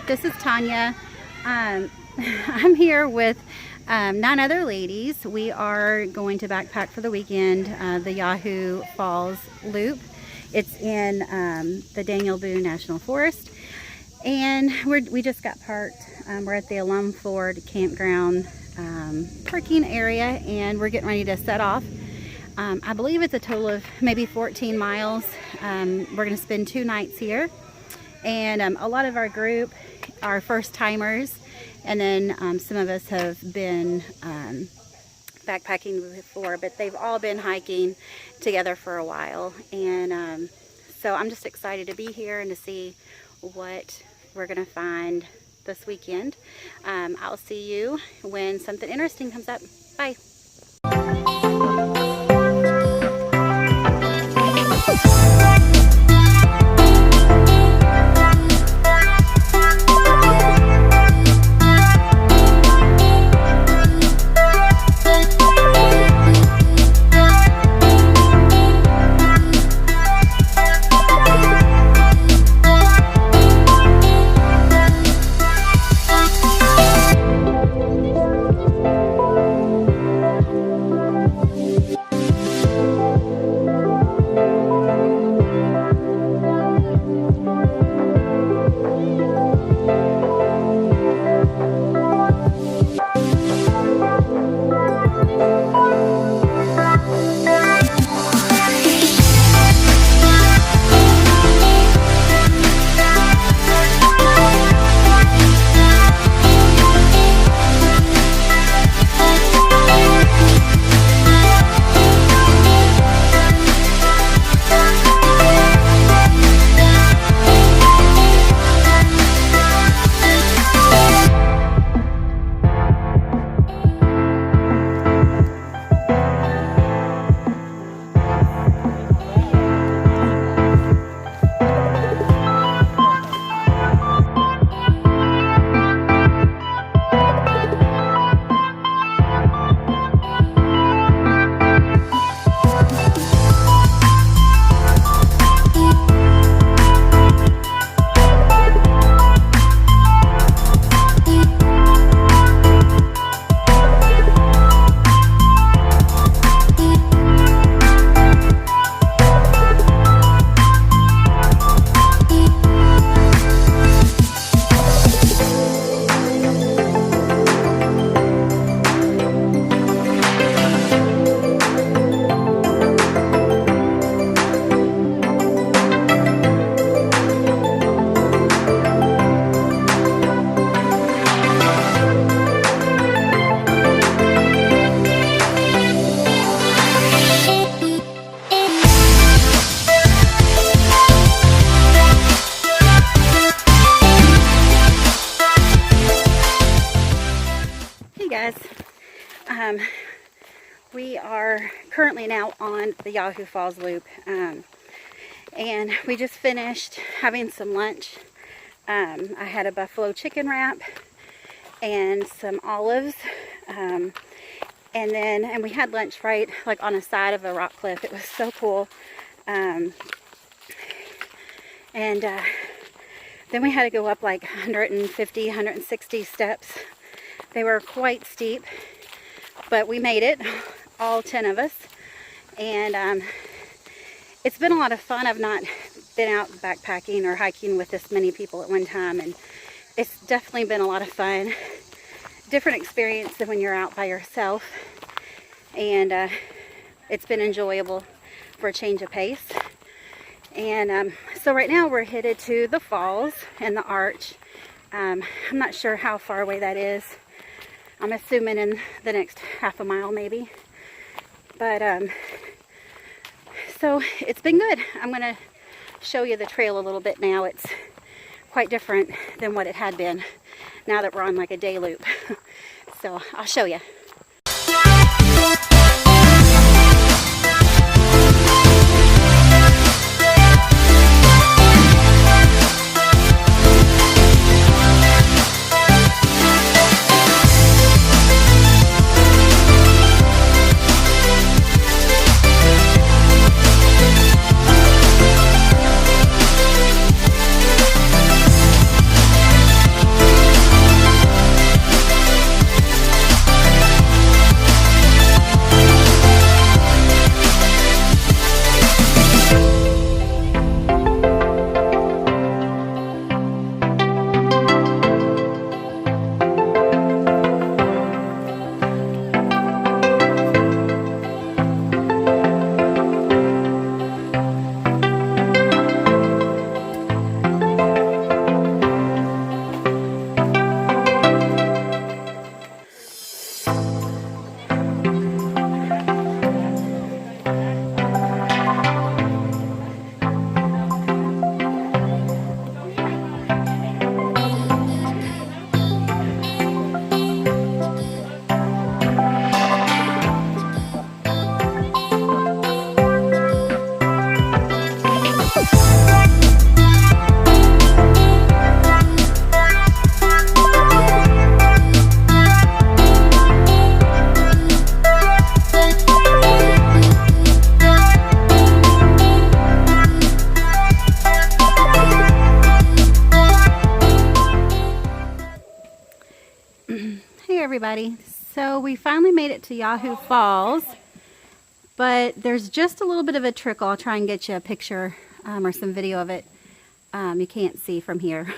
This is Tanya. I'm here with 9 other ladies. We are going to backpack for the weekend, the Yahoo Falls Loop. It's in the Daniel Boone National Forest, and we just got parked. We're at the Unported campground parking area, and we're getting ready to set off. I believe it's a total of maybe 14 miles. We're going to spend 2 nights here, and a lot of our group are first timers, and then some of us have been backpacking before, but they've all been hiking together for a while. And so I'm just excited to be here and to see what we're going to find this weekend. I'll see you when something interesting comes up. Bye. We are currently now on the Yahoo Falls Loop, and we just finished having some lunch. I had a buffalo chicken wrap and some olives, and we had lunch right like on the side of a rock cliff. It was so cool. And then we had to go up like 150, 160 steps. They were quite steep, but we made it, all 10 of us, and it's been a lot of fun. I've not been out backpacking or hiking with this many people at one time, and it's definitely been a lot of fun. Different experience than when you're out by yourself, and it's been enjoyable for a change of pace. And so right now we're headed to the falls and the arch. I'm not sure how far away that is. I'm assuming in the next half a mile maybe. But so it's been good. I'm going to show you the trail a little bit now. It's quite different than what it had been now that we're on like a day loop. So I'll show you. everybody. So we finally made it to Yahoo Falls, but there's just a little bit of a trickle. I'll try and get you a picture or some video of it. You can't see from here.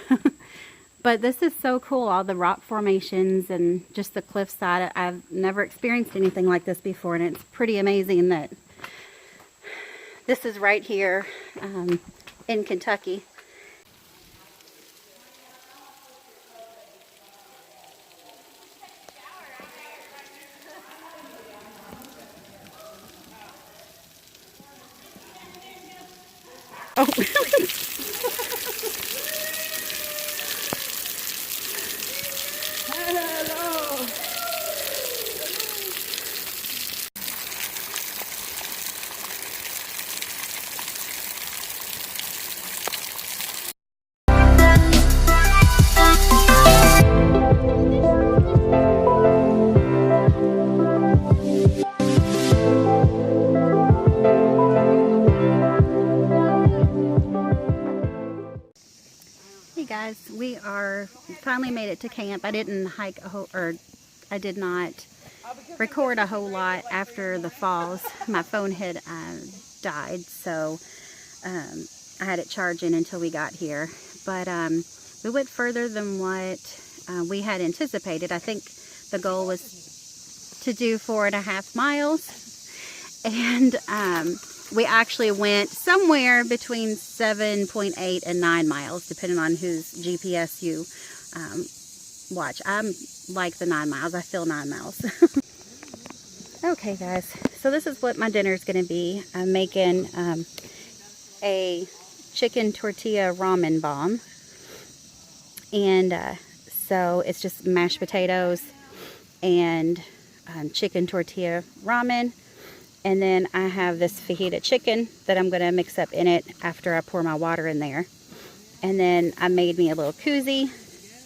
But this is so cool, all the rock formations and just the cliffside. I've never experienced anything like this before, and it's pretty amazing that this is right here in Kentucky. Oh, hello. Hey guys, we are finally made it to camp. I didn't hike I did not record a whole lot after the falls. My phone had died, so I had it charging until we got here. But we went further than what we had anticipated. I think the goal was to do 4.5 miles, and we actually went somewhere between 7.8 and 9 miles, depending on whose GPS you watch. I'm like the 9 miles. I feel 9 miles. Okay, guys. So this is what my dinner is going to be. I'm making a chicken tortilla ramen bomb. And so it's just mashed potatoes and chicken tortilla ramen. And then I have this fajita chicken that I'm going to mix up in it after I pour my water in there. And then I made me a little koozie.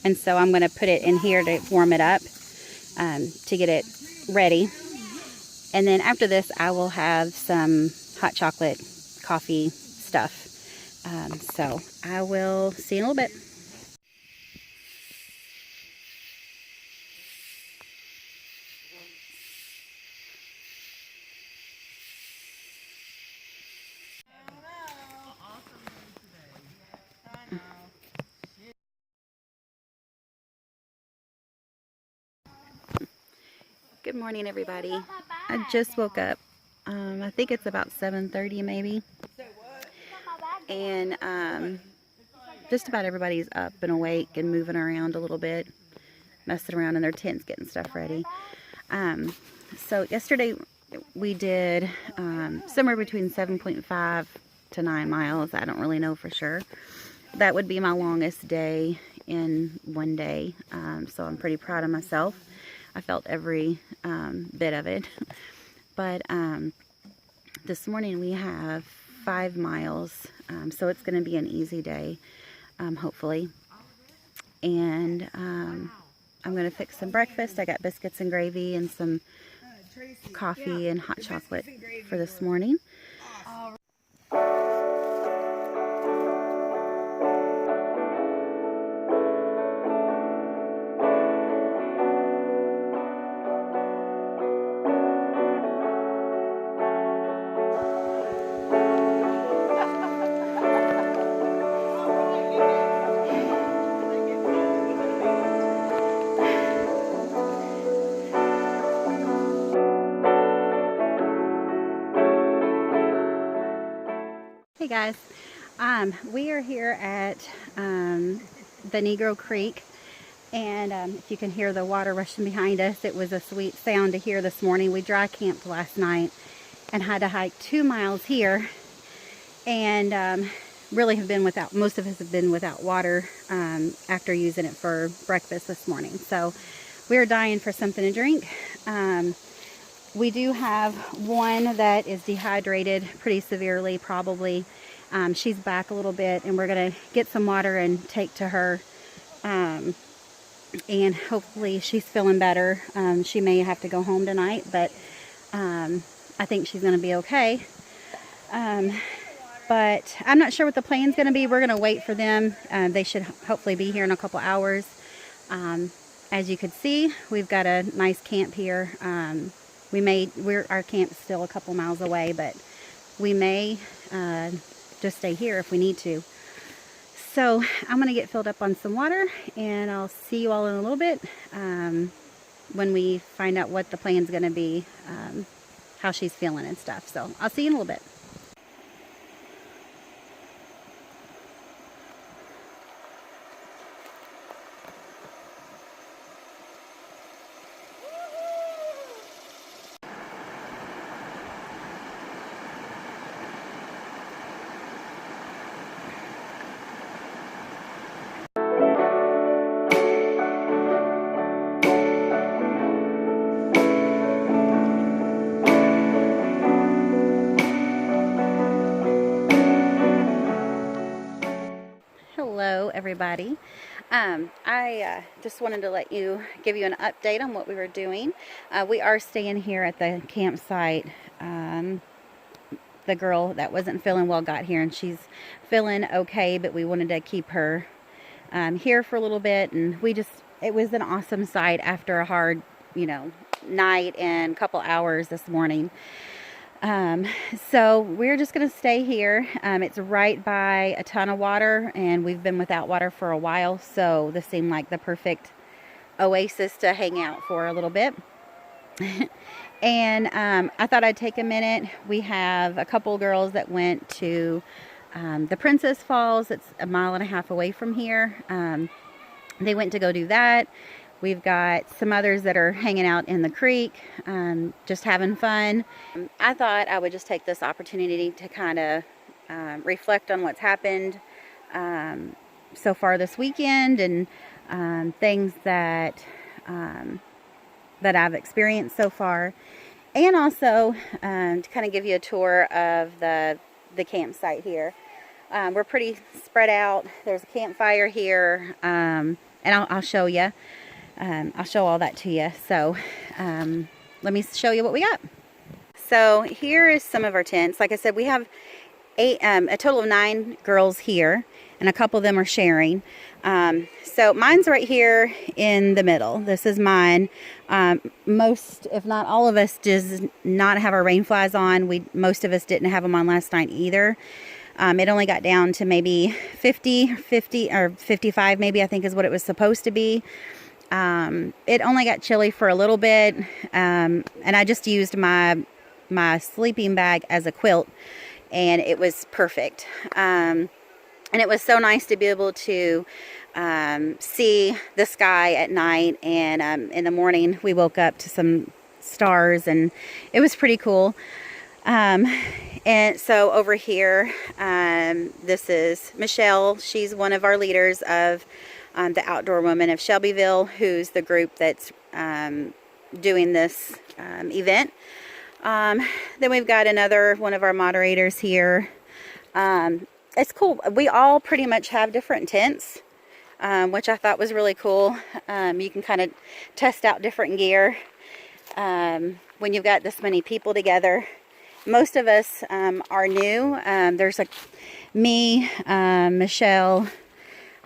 And so I'm going to put it in here to warm it up to get it ready. And then after this, I will have some hot chocolate coffee stuff. So I will see you in a little bit. Good morning, everybody. I just woke up. I think it's about 7:30 maybe. And just about everybody's up and awake and moving around a little bit, messing around in their tents, getting stuff ready. So yesterday we did somewhere between 7.5 to 9 miles. I don't really know for sure. That would be my longest day in one day. So I'm pretty proud of myself. I felt every bit of it. But this morning we have 5 miles, so it's going to be an easy day, hopefully. And I'm going to fix some breakfast. I got biscuits and gravy and some coffee and hot chocolate for this morning. Hey guys, we are here at the Negro Creek, and if you can hear the water rushing behind us, it was a sweet sound to hear this morning. We dry camped last night and had to hike 2 miles here, and really have been without, most of us have been without water after using it for breakfast this morning. So we're dying for something to drink. We do have one that is dehydrated pretty severely, probably. She's back a little bit, and we're going to get some water and take to her. And hopefully she's feeling better. She may have to go home tonight, but I think she's going to be okay. But I'm not sure what the plan's going to be. We're going to wait for them. They should hopefully be here in a couple hours. And as you could see, we've got a nice camp here. Our camp's still a couple miles away, but we may just stay here if we need to. So I'm going to get filled up on some water, and I'll see you all in a little bit when we find out what the plan's going to be, how she's feeling and stuff. So I'll see you in a little bit. Hello everybody. I just wanted to give you an update on what we were doing. We are staying here at the campsite. The girl that wasn't feeling well got here, and she's feeling okay, but we wanted to keep her here for a little bit, and it was an awesome sight after a hard night and couple hours this morning. So we're just going to stay here. It's right by a ton of water, and we've been without water for a while, so this seemed like the perfect oasis to hang out for a little bit. And I thought I'd take a minute. We have a couple girls that went to the Princess Falls. It's a mile and a half away from here. They went to go do that. We've got some others that are hanging out in the creek, just having fun. I thought I would just take this opportunity to kind of reflect on what's happened so far this weekend, and things that I've experienced so far, and also to kind of give you a tour of the campsite here. We're pretty spread out. There's a campfire here, and I'll show you. I'll show all that to you. So let me show you what we got. So here is some of our tents. Like I said, we have a total of 9 girls here, and a couple of them are sharing. So mine's right here in the middle. This is mine. Most, if not all of us, does not have our rain flies on. Most of us didn't have them on last night either. It only got down to maybe 50 or 55 maybe, I think is what it was supposed to be. It only got chilly for a little bit, and I just used my sleeping bag as a quilt, and it was perfect. And it was so nice to be able to see the sky at night, and in the morning we woke up to some stars, and it was pretty cool. And so over here, this is Michelle. She's one of our leaders of the Outdoor Women of Shelbyville, who's the group that's doing this event. Then we've got another one of our moderators here. It's cool. We all pretty much have different tents, which I thought was really cool. You can kind of test out different gear when you've got this many people together. Most of us are new. There's me, Michelle.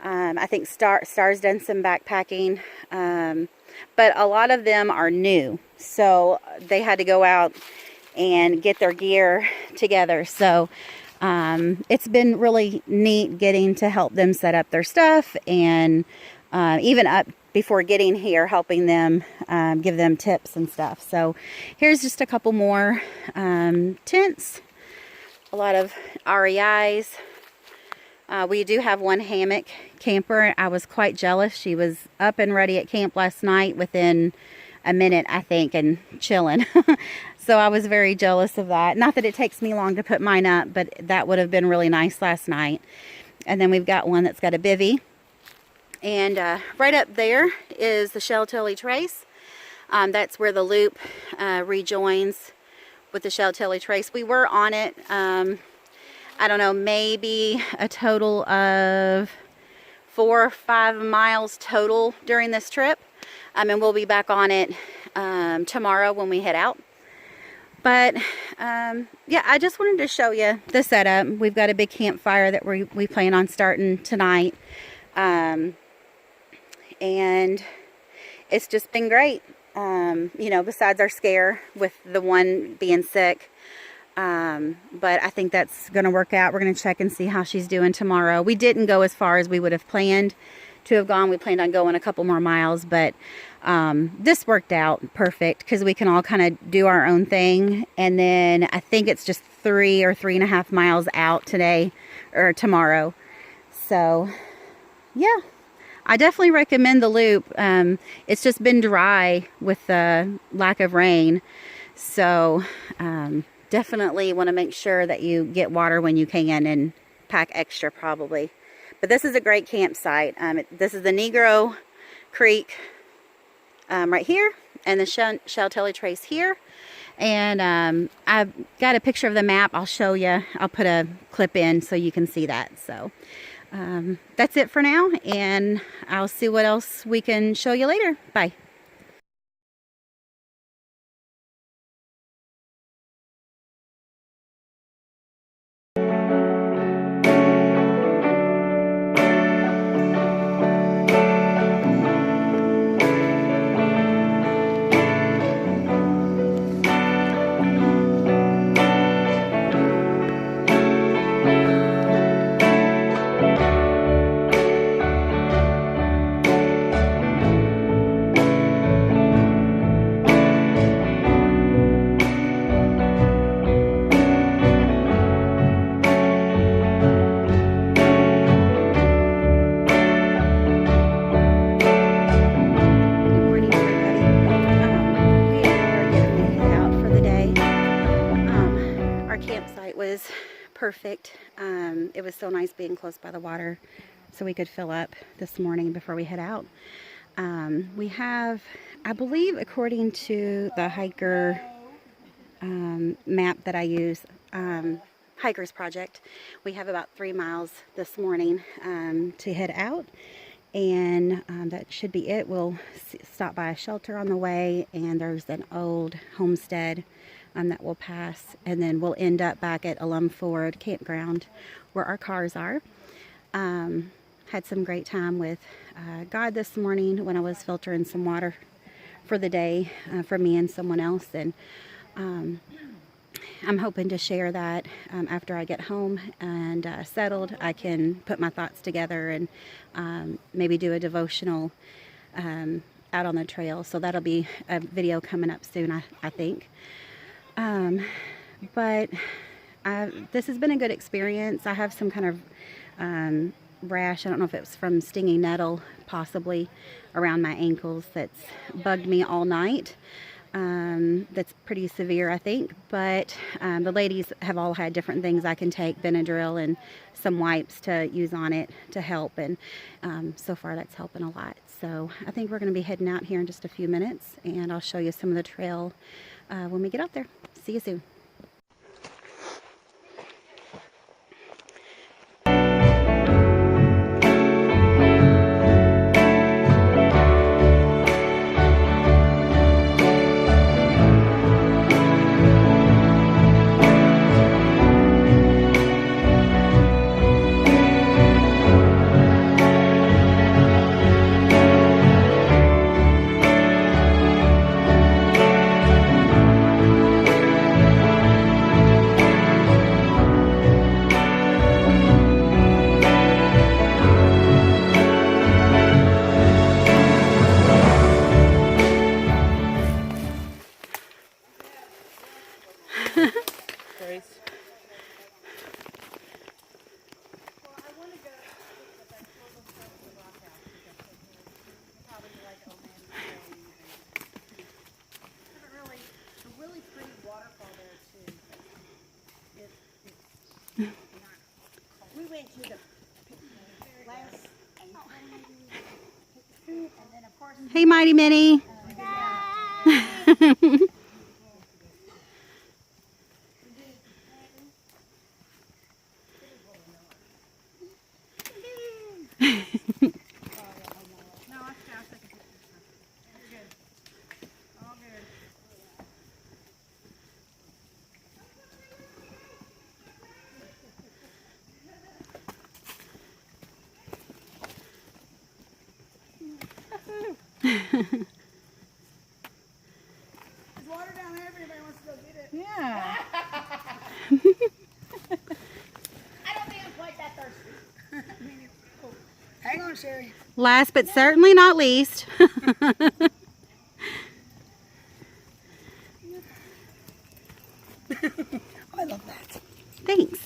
I think Star's done some backpacking, but a lot of them are new, so they had to go out and get their gear together. So it's been really neat getting to help them set up their stuff, and even up before getting here, helping them, give them tips and stuff. So here's just a couple more tents, a lot of REIs. We do have one hammock camper. I was quite jealous. She was up and ready at camp last night within a minute, I think, and chilling. So I was very jealous of that. Not that it takes me long to put mine up, but that would have been really nice last night. And then we've got one that's got a bivvy. And right up there is the Sheltowee Trace. That's where the loop rejoins with the Sheltowee Trace. We were on it, I don't know, maybe a total of 4 or 5 miles total during this trip. And we'll be back on it tomorrow when we head out. But yeah, I just wanted to show you the setup. We've got a big campfire that we plan on starting tonight. And it's just been great. You know, besides our scare with the one being sick. But I think that's going to work out. We're going to check and see how she's doing tomorrow. We didn't go as far as we would have planned to have gone. We planned on going a couple more miles, but this worked out perfect because we can all kind of do our own thing. And then I think it's just 3 or 3.5 miles out today or tomorrow. So yeah, I definitely recommend the loop. It's just been dry with the lack of rain. So definitely want to make sure that you get water when you can and pack extra probably. But this is a great campsite. This is the Negro Creek right here, and the Sheltowee Trace here. And I've got a picture of the map. I'll show you. I'll put a clip in so you can see that. So that's it for now, and I'll see what else we can show you later. Bye. Was perfect. It was so nice being close by the water so we could fill up this morning before we head out. We have, I believe, according to the hiker map that I use, Hikers Project, we have about 3 miles this morning to head out, and that should be it. We'll stop by a shelter on the way, and there's an old homestead that we'll pass, and then we'll end up back at Ford campground where our cars are. Had some great time with God this morning when I was filtering some water for the day for me and someone else, and I'm hoping to share that after I get home and settled. I can put my thoughts together and maybe do a devotional out on the trail. So that'll be a video coming up soon, I think. But this has been a good experience. I have some kind of rash. I don't know if it was from stinging nettle, possibly, around my ankles that's bugged me all night. That's pretty severe, I think. But the ladies have all had different things I can take, Benadryl and some wipes to use on it to help. And so far that's helping a lot. So I think we're going to be heading out here in just a few minutes, and I'll show you some of the trail when we get out there. See you soon. We went to the last, and then of course. Hey, Mighty Minnie. Sherry. Last but certainly not least. I love that. Thanks.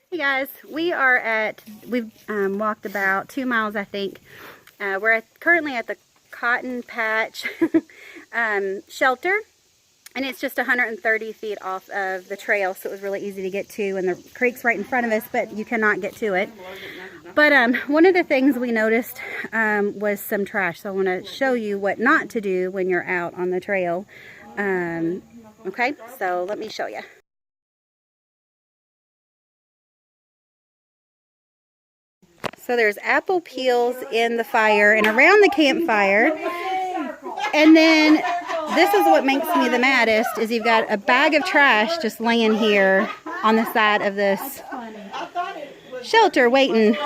Hey guys, we've walked about 2 miles, I think. We're currently at the Cotton Patch shelter, and it's just 130 feet off of the trail, so it was really easy to get to, and the creek's right in front of us, but you cannot get to it. But one of the things we noticed was some trash, so I want to show you what not to do when you're out on the trail. Okay, so let me show you. So there's apple peels in the fire and around the campfire. And then this is what makes me the maddest, is you've got a bag of trash just laying here on the side of this shelter waiting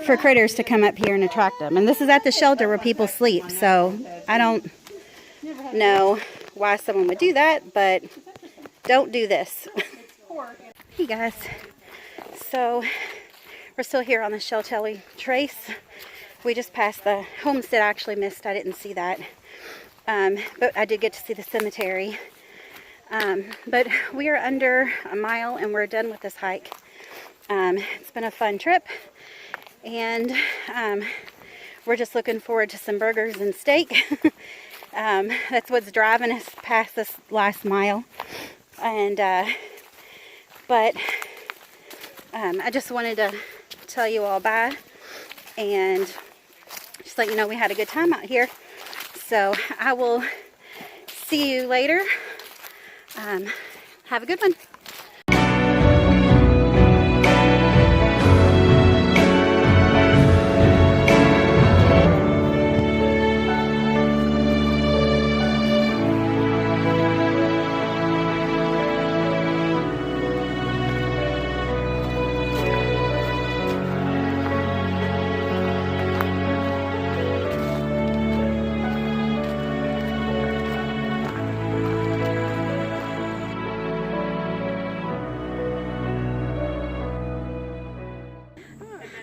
for critters to come up here and attract them. And this is at the shelter where people sleep, so I don't know why someone would do that, but don't do this. Hey guys, so we're still here on the Sheltowee Trace. We just passed the homestead. I actually missed, I didn't see that. But I did get to see the cemetery. But we are under a mile and we're done with this hike. It's been a fun trip. And we're just looking forward to some burgers and steak. That's what's driving us past this last mile. And but I just wanted to tell you all bye and just let you know we had a good time out here. So I will see you later. Have a good one.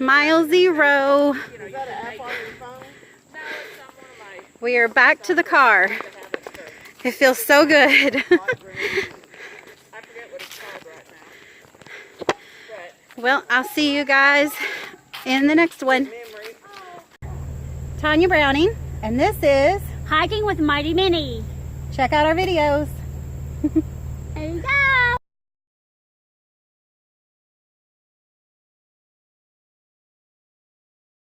Mile 0. We are back to the car. It feels so good. Well, I'll see you guys in the next one. Tanya Browning, and this is Hiking with Mighty Minnie. Check out our videos. There you go.